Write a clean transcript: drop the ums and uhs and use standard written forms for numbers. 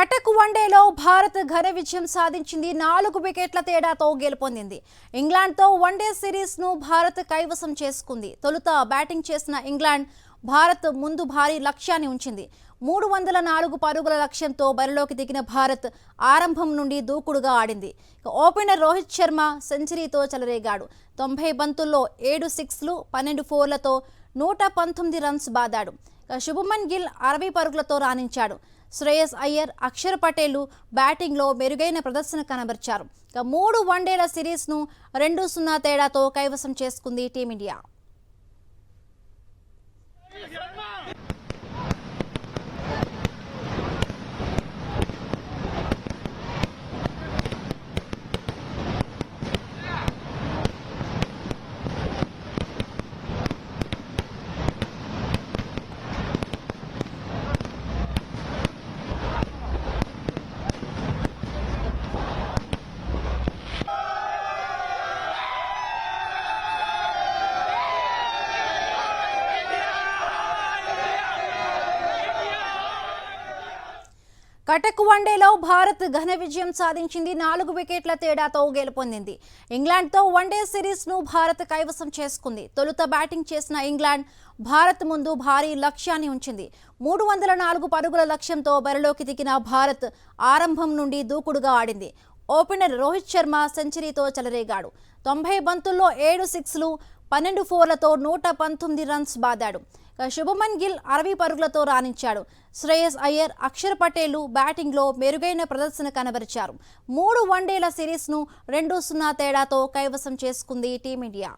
కటక్ వన్డేలో భారత్ ఘన విజయం సాధించింది. 4 వికెట్ల తేడాతో గెలుపొందింది. ఇంగ్లాండ్తో వన్డే సిరీస్ను భారత్ కైవసం చేసుకుంది. తొలుత బ్యాటింగ్ చేసిన ఇంగ్లాండ్ భారత్ ముందు భారీ లక్ష్యాన్ని ఉంచింది. 304 పరుగుల లక్ష్యంతో బరిలోకి దిగిన భారత్ ఆరంభం నుండి దూకుడుగా ఆడింది. ఓపెనర్ రోహిత్ శర్మ సెంచరీతో చెలరేగాడు. 90 బంతుల్లో 7 సిక్స్లు 12 ఫోర్లతో 119 రన్స్ బాదాడు. శుభమన్ గిల్ 60 పరుగులతో రాణించాడు. శ్రేయస్ అయ్యర్, అక్షర్ పటేల్ బ్యాటింగ్లో మెరుగైన ప్రదర్శన కనబరిచారు. 3 వన్డేల సిరీస్ను 2-0 తేడాతో కైవసం చేసుకుంది టీమిండియా. కటక్ వన్డేలో భారత్ ఘన విజయం సాధించింది. 4 వికెట్ల తేడాతో గెలుపొందింది. ఇంగ్లాండ్తో వన్డే సిరీస్ను భారత్ కైవసం చేసుకుంది. తొలుత బ్యాటింగ్ చేసిన ఇంగ్లాండ్ భారత్ ముందు భారీ లక్ష్యాన్ని ఉంచింది. 304 పరుగుల లక్ష్యంతో బరిలోకి దిగిన భారత్ ఆరంభం నుండి దూకుడుగా ఆడింది. ఓపెనర్ రోహిత్ శర్మ సెంచరీతో చెలరేగాడు. 90 బంతుల్లో 7 సిక్స్లు 12 ఫోర్లతో 119 రన్స్ బాదాడు. శుభమన్ గిల్ 60 పరుగులతో రాణించాడు. శ్రేయస్ అయ్యర్, అక్షర్ పటేల్ బ్యాటింగ్లో మెరుగైన ప్రదర్శన కనబరిచారు. 3 వన్డేల సిరీస్ను 2-0 తేడాతో కైవసం చేసుకుంది టీమిండియా.